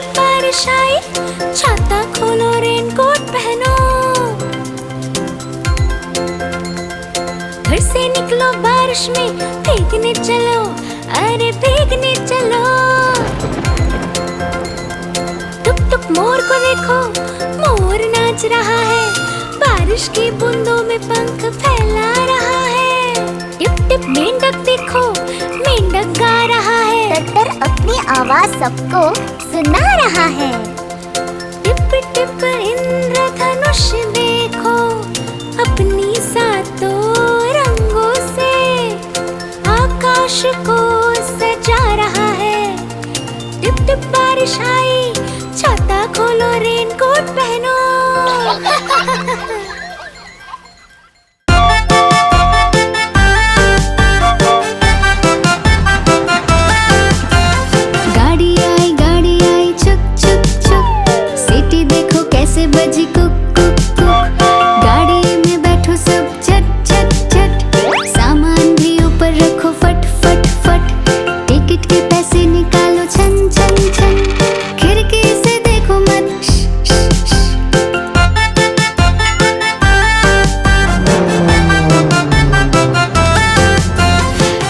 Tip बारिश आई, छाता खोलो रेनकोट पहनो। घर से निकलो बारिश में, भीगने चलो, अरे भीगने चलो। टुक टुक मोर को देखो, मोर नाच रहा है, बारिश की बूंदों में पंख फैला रहा है। टिप टिप मेंढक देखो, मेंढक गा रहा है, टट्टर अपनी आवाज सबको सुना रहा है। टिप टिप इंद्रधनुष देखो, अपनी सातों रंगों से आकाश को सजा रहा है। टिप टिप बारिश आई, छाता खोलो रेनकोट पहनो। गाड़ी आई छुक छुक छुक, सीटी देखो कैसे बजी कुक कुक कुक। गाड़ी में बैठो सब झट झट झट, सामान भी ऊपर रखो फट फट फट। टिकट के पैसे निकालो छन छन छन, खिड़की से देखो मत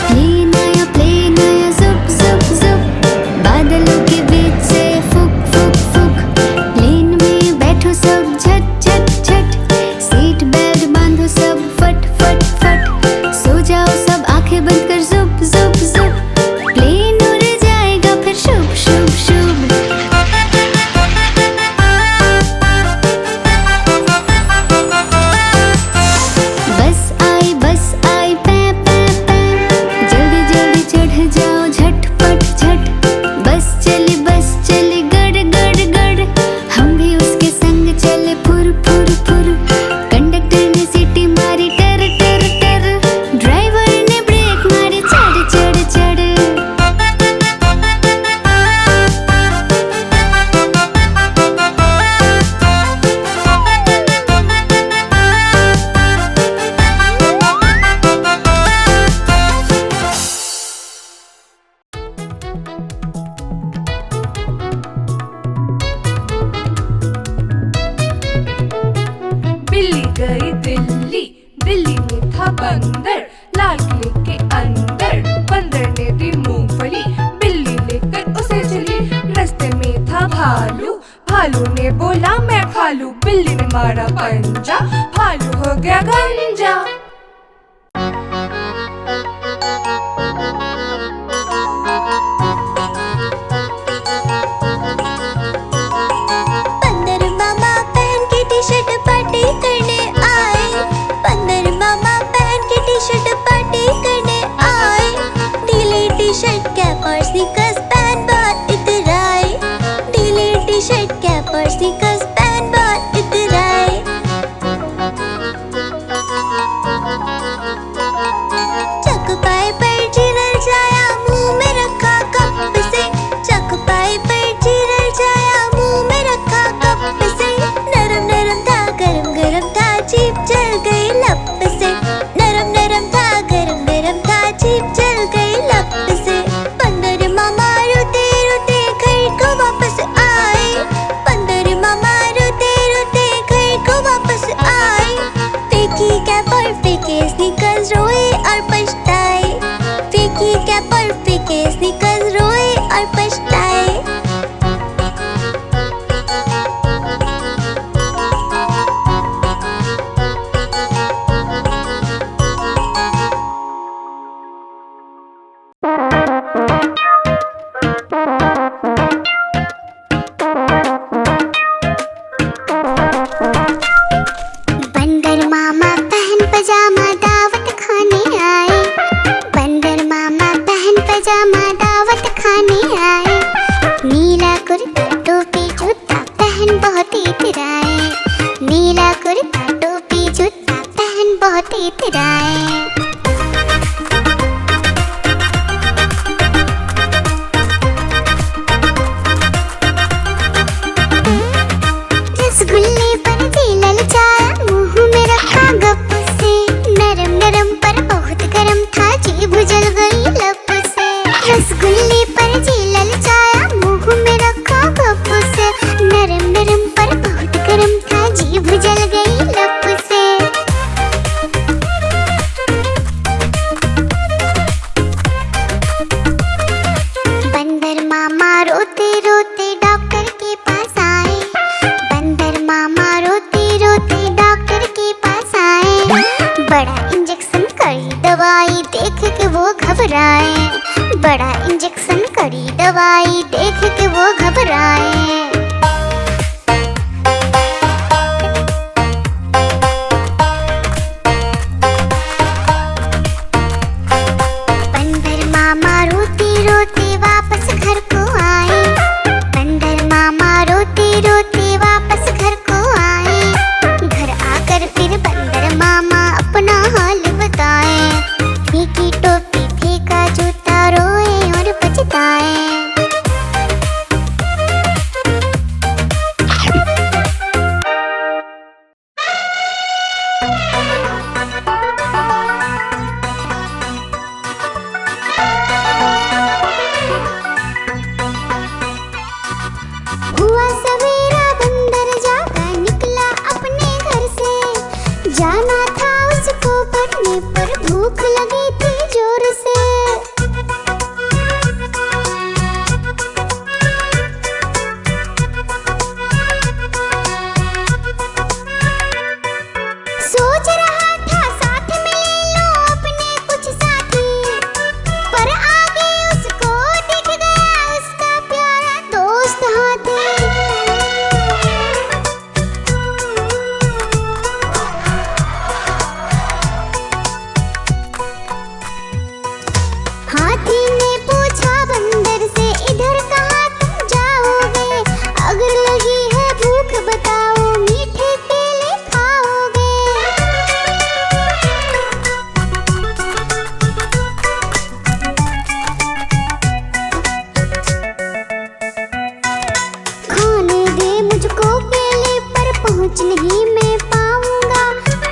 प्लेन आया जुप जुप जुप, बादलों के बीच से फुक फुक फुक। प्लेन में बैठो सब झट झट झट, सीट बेल्ट बांधो सब फट फट फट। सो जाओ सब आंखें बंद कर जुप जुप जुप, प्लेन उड़ जाएगा फिर शुभ शुभ शुभ। बस आई पै पै पै, जल्दी जल्दी चढ़ जाओ झटपट झट। बस चली गड़ गड़ गड़, हम भी उसके संग चले फुर फुर फुर। कंडक्टर ने सीटी मारी टर टर टर, ड्राइवर ने ब्रेक मारी चढ़ चढ़ चढ़। बिल्ली गई दिल्ली, दिल्ली में था बंदर, लाल किले के अंदर। बंदर ने दी मूंगफली, बिल्ली लेकर उसे चली। रास्ते में था भालू, भालू ने बोला मैं खा लूं। बिल्ली ने मारा पंजा, भालू हो गया गंजा। बंदर मामा पहन के टी शर्ट पार्टी करने आए, बंदर मामा पहन के टी शर्ट पार्टी करने आए। ढीली टी शर्ट कैप और स्नीकर्स पहन बहुत इतराए, ढीली टी शर्ट कैप और स्नीकर्स पहन बहुत इतराए। चकपाई पर चिरल जाया, मुंह में रखा कप से, चकपाई पर चिरल जाया, मुंह में रखा कप से। नरम नरम था गरम गरम था, जीभ जल गई लप से। नरम नरम था गरम गरम था, जीभ जल गई लप से। बंदर मामा रोते रोते घर को वापस आए, बंदर मामा रोते रोते घर को वापस आए। फेंकी कैप और फेंके स्नीकर्स, रोए और पछताए। फेंकी कैप और फेंके स्नीकर्स, रोए और पछताए। बंदर मामा पहन पजामा दावत खाने आए, बंदर मामा पहन पजामा दावत खाने आए। नीला कुर्ता टोपी जूता पहन बहुत इतराए, नीला कुर्ता टोपी जूता पहन बहुत इतराए। रसगुल्ले पर जी ललचाया, मुंह में रखा गप से। नरम नरम पर बहुत गरम था, जीभ जल गई लप से। रसगुल्ले पर जी ललचाया, मुंह में रखा गप बड़ा इंजेक्शन करी दवाई देख के वो घबराए, बड़ा इंजेक्शन करी दवाई देख के वो घबराए। बंदर मामा रोते रोते वापस घर को आए, बंदर मामा रोते रोते वापस घर को आए। घर आकर फिर बंदर मामा अपना हाल बताए, फेंकी टोपी फेंका जूता रोए और पछताए। हुआ सवेरा बंदर जागा निकला अपने घर से, जाना था उसको पढ़ने पर भूख लगी थी जोर से। सोच रहा था साथ में ले लो अपने कुछ साथी, पर आगे उसको दिख गया उसका प्यारा दोस्त हाथी। हाथी ने पूछा बंदर से इधर कहाँ तुम जाओगे, अगर लगी है भूख बताओ मीठे केले खाओगे। खाने दे मुझको केले पर पहुँच नहीं मैं पाऊंगा,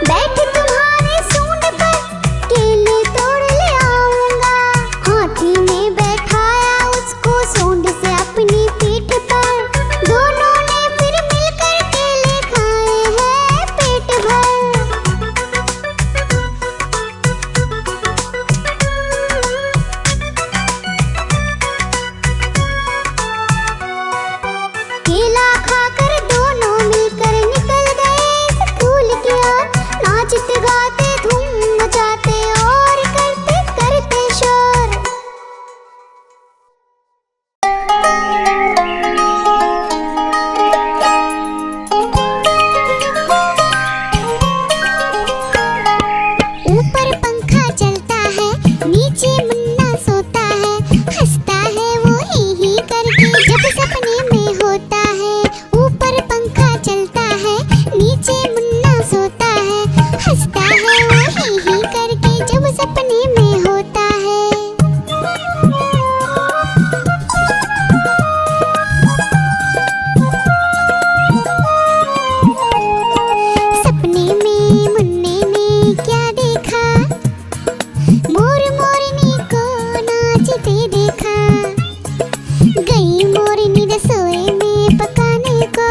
बैठ तुम्हारे सूंड पर केले तोड़ ले आऊंगा। हाथी ने बैठाया उसको सूंड से अपनी पीठ पर, दोनों ने फिर मिलकर केले खाए हैं पेट भर। केला खाकर दोनों मिलकर निकल गए स्कूल की ओर, नाचते गाते धूम मचाते और करते करते शोर। ऊपर पंखा चलता है नीचे मुन्ना सोता है, हंसता है वो ही करके जब सपने में होता है। ऊपर पंखा चलता है नीचे मुन्ना सोता है, हंसता है वो ही करके जब सपने में होता है। सपने में मुन्ने ने क्या देखा, मोर मोरनी को नाचते देखा। गई मोरनी रसोई में पकाने को,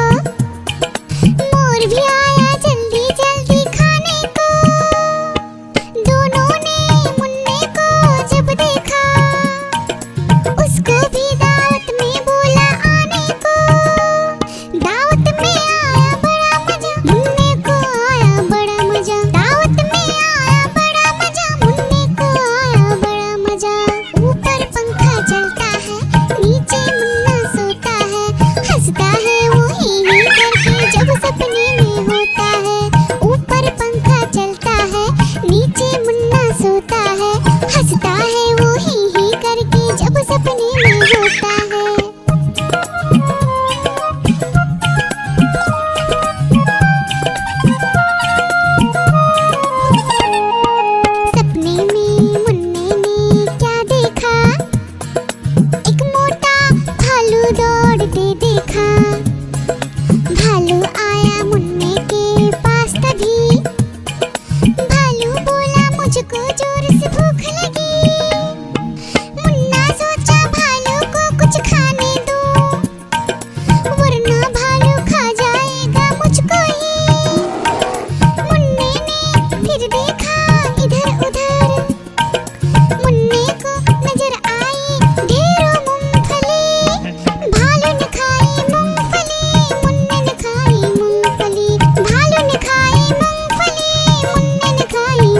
मोर भी आया जल्दी जल्दी खाने को। दोनों ने मुन्ने को जब देखा, उसको भी दावत में बोला आने को। दावत में आया बड़ा मजा, मुन्ने को आया बड़ा मजा। दावत में आया बड़ा मजा, मुन्ने को आया बड़ा मजा। ऊपर पंखा चलता है नीचे मुन्ना सोता है, हंसता है वो ही करके जब सपने में होता है। ऊपर पंखा चलता है नीचे मुन्ना सोता है, हंसता है वो ही करके जब सपने में होता है। सपने में मुन्ने ने क्या देखा, एक मोटा भालू दौड़ते देखा। भालू आया मुन्ने के पास तभी, भालू बोला मुझको जोर से भूख लगी। मुन्ना सोचा भालू को कुछ खाने दो, वरना भालू खा जाएगा मुझको ही। मुन्ने ने फिर देखा इधर उधर, मुन्ने को नजर आई ढेरों मूंगफली। भालू ने खाई मूंगफली, मुन्ने ने खाई मूंगफली। भालू ने खाई मूंगफली, मुन्ने ने खाई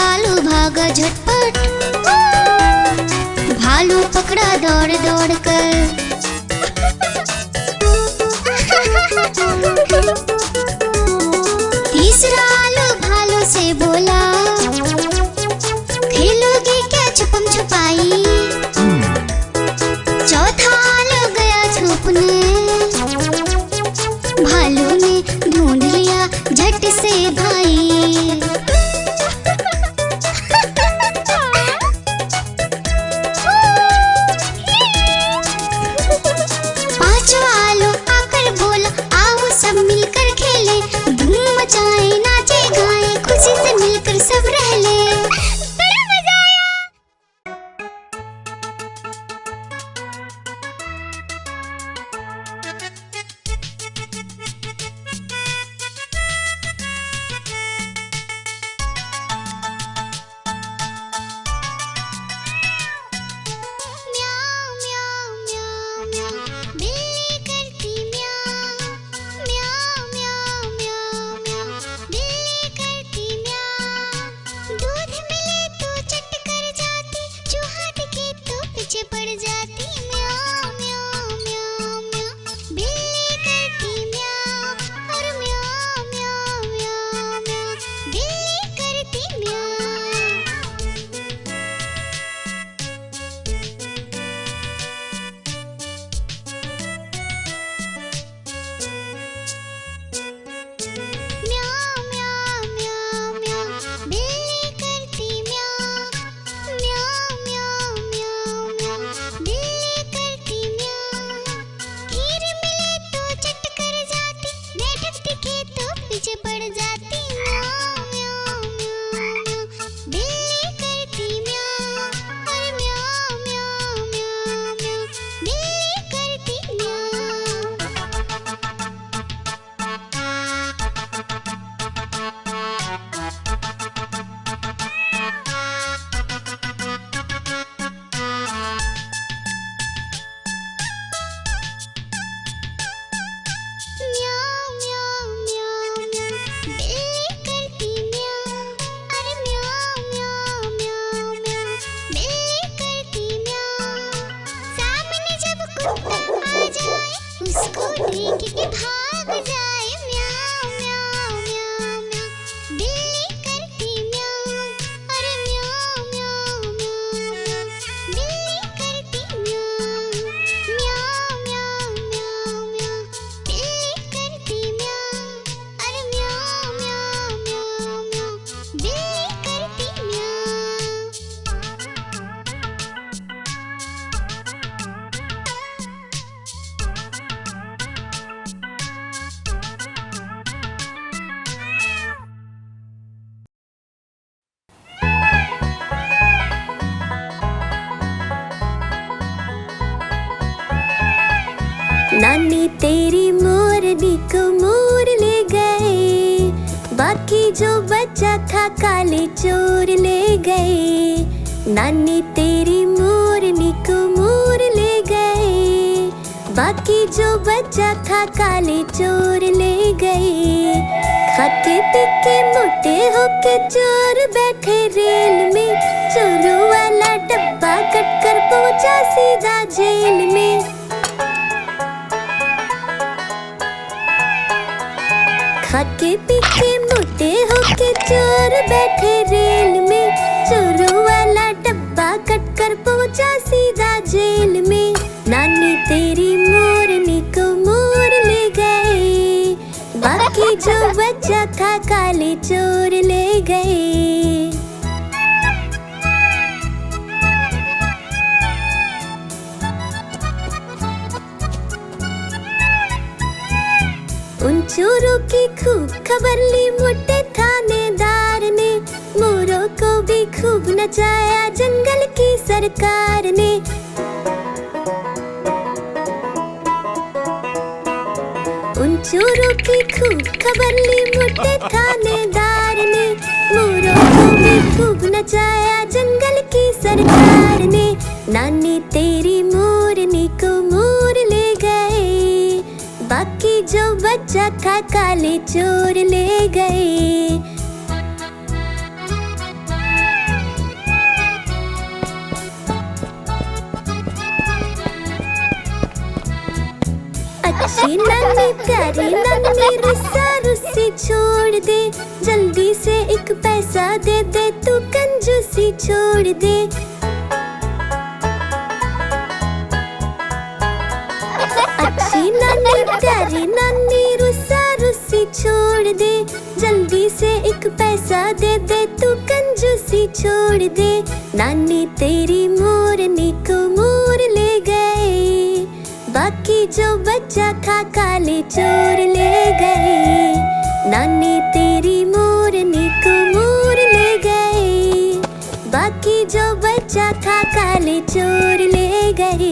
आलू भागा झटपट, भालू पकड़ा दौड़ दौड़ कर। तीसरा आलू भालू से बोला, खेलोगे क्या छुपम छुपाई। चौथा आलू गया छुपने, भालू ने ढूंढ लिया झट से भाई। पांचवा आलू आकर बोला, आओ सब मिलकर खेले, धूम मचाए नाचे गाए, खुशी से मिलकर सब रह ले। बड़ा मजा आया। म्याऊ म्याऊ म्याऊ म्याऊ, बिल्ली करती म्याऊ। म्याऊ म्याऊ म्याऊ म्याऊ, बिल्ली करती म्याऊ। दूध मिले तो चट कर जाती, चूहा दिखे तो पीछे पड़ जाती। म्याऊ म्याऊ म्याऊ म्याऊ, बिल्ली करती म्याऊ। और म्याऊ म्याऊ म्याऊ म्याऊ, बिल्ली करती म्याऊ। म्याऊ म्याऊ म्याऊ म्याऊ, बिल्ली करती म्याऊ। म्याऊ म्याऊ म्याऊ म्याऊ, बिल्ली करती म्याऊ। खीर मिले तो चट कर जाती, मेढक दिखे तो पीछे पड़ जाती। म्याऊ म्याऊ म्याऊ म्याऊ, बिल्ली करती म्याऊ। और म्याऊ म्याऊ म्याऊ म्याऊ, बिल्ली करती म्याऊ। म्याऊ म्याऊ म्याऊ म्याऊ, बिल्ली करती म्याऊ। अरे म्याऊ म्याऊ म्याऊ म्याऊ, बिल्ली करती म्याऊ। सामने जब कुत्ता आ जाए, उसको देख के भाग जाए। म्याऊ म्याऊ म्याऊ म्याऊ, बिल्ली करती म्याऊ। अरे म्याऊ म्याऊ म्याऊ म्याऊ, बिल्ली करती म्याऊ। म्याऊ म्याऊ म्याऊ म्याऊ, बिल्ली करती म्याऊ। अरे म्याऊ म्याऊ म्याऊ म्याऊ, बिल्ली करती म्याऊ। नानी तेरी मोरनी को मोर ले गए, बाकी जो बचा था काले चोर ले गए। नानी तेरी मोरनी को मोर ले गए, बाकी जो बचा था काले चोर ले गए। खाते पीके मोटे होके चोर बैठे रेल में, चोरों वाला डब्बा कट कर पहुंचा सीधा जेल में। खाके पीके मोटे होके चोर बैठे रेल में, चोरों वाला डब्बा कट कर पहुंचा सीधा जेल में। नानी तेरी मोरनी को मोर ले गए, बाकी जो बचा था काले चोर ले गए। उन चोरों की खूब खबर ली मोटे थानेदार ने, मोरों को भी खूब नचाया जंगल की सरकार ने। उन चोरों की खूब खबर ली मोटे थानेदार ने, मोरों को भी खूब नचाया जंगल की सरकार ने। नानी तेरी मोरनी को मोर ले गए, बाकी जो बचा था काले चोर ले गए। अच्छी नन्ही प्यारी नन्ही रुस्सा रुस्सी छोड़ दे, जल्दी से एक पैसा दे दे, तू कंजूसी छोड़ दे। अच्छी नन्ही प्यारी नन्ही रुस्सा रुस्सी छोड़ दे, जल्दी से एक पैसा दे दे, तू कंजूसी छोड़ दे। नानी तेरी मोरनी को मोर ले गए, बाकी जो बच्चा था काले चोर ले गए। नानी तेरी मोरनी को मोर ले गए, बाकी जो बच्चा था काले चोर ले गए।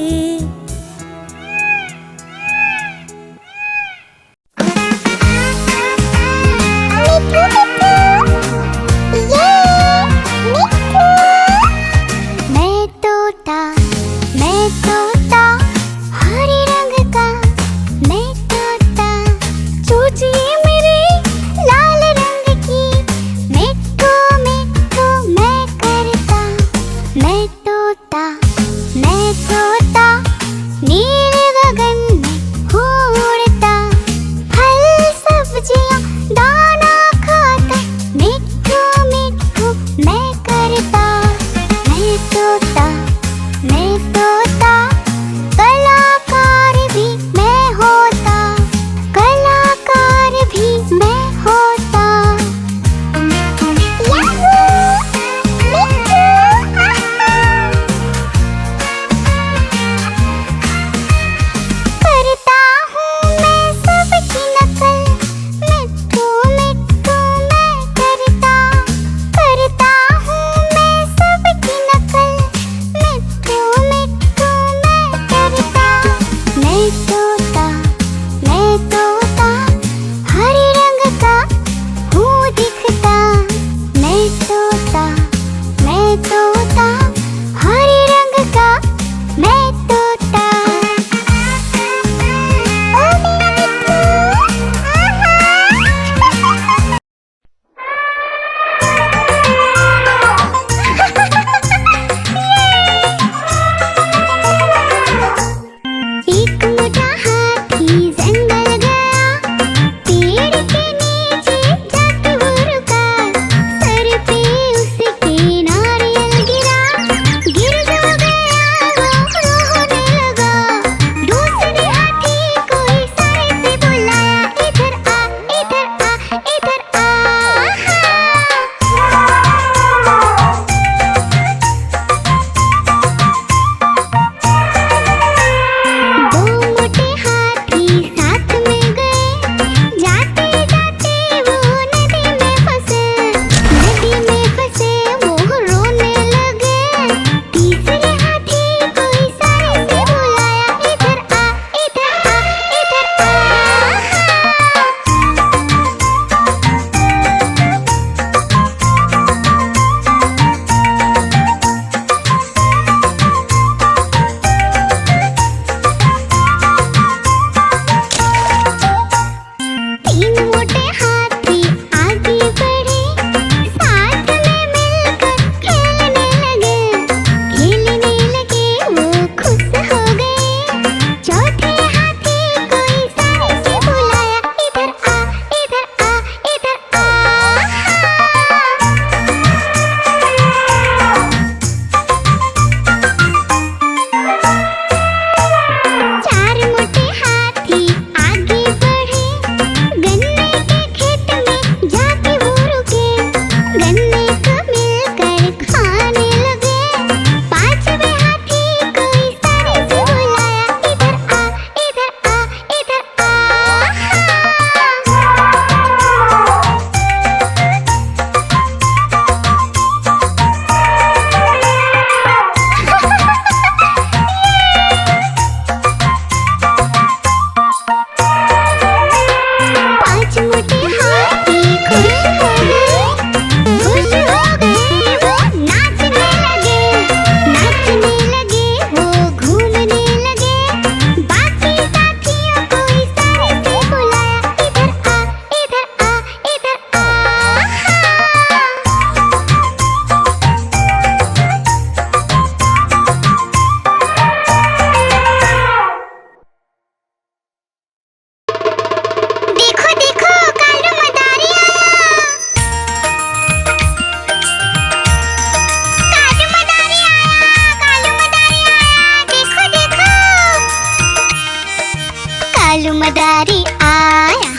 मदारी आया,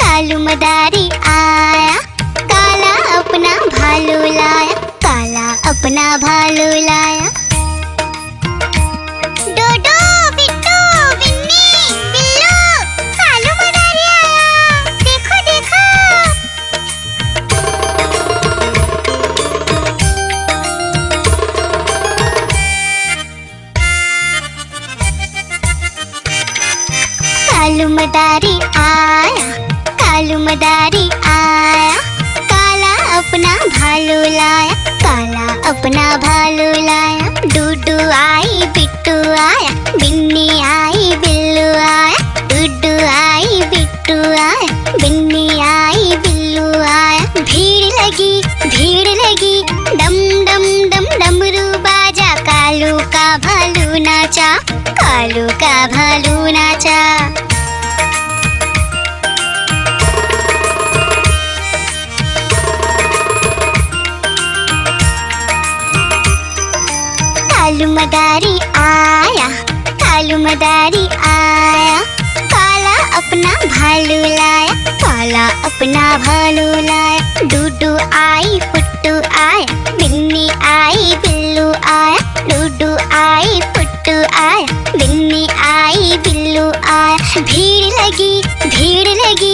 कालू मदारी आया, काला अपना भालू लाया, काला अपना भालू लाया। डोडो, बिट्टू, बिन्नी, बिल्लू, कालू मदारी आया, देखो देखो। कालू मदारी आया, कालू मदारी आया, काला अपना भालू लाया, काला अपना भालू लाया। डूडू आई, बिट्टू आया, बिन्नी आई, बिल्लू आया, डूडू आई, बिट्टू आया, बिन्नी आई, बिल्लू आया। भीड़ लगी, डम डम डम डमरू बाजा, कालू का भालू नाचा, कालू का भालू नाचा। कालू मदारी आया, कालू मदारी आया, काला अपना भालू लाया, काला अपना भालू लाया। डूडू आई, पुट्टू आया, बिन्नी आई, बिल्लू आया, डूडू आई, पुट्टू आया, बिन्नी आई, बिल्लू आया। भीड़ लगी,